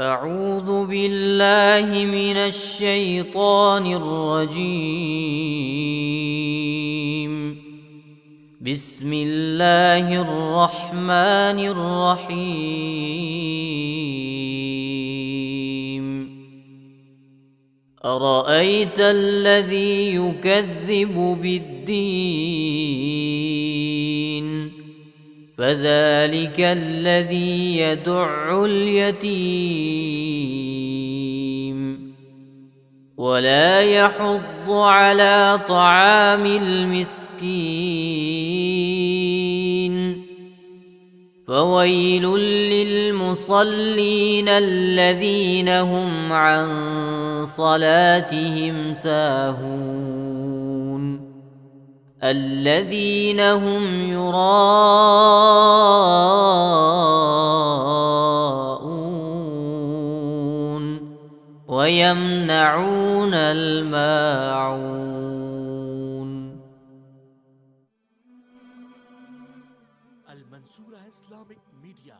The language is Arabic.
أعوذ بالله من الشيطان الرجيم. بسم الله الرحمن الرحيم. أرأيت الذي يكذب بالدين فذلك الذي يدع اليتيم ولا يحض على طعام المسكين فويل للمصلين الذين هم عن صلاتهم ساهون الذين هم يراءون ويمنعون الماعون. Al Mansura Islamic Media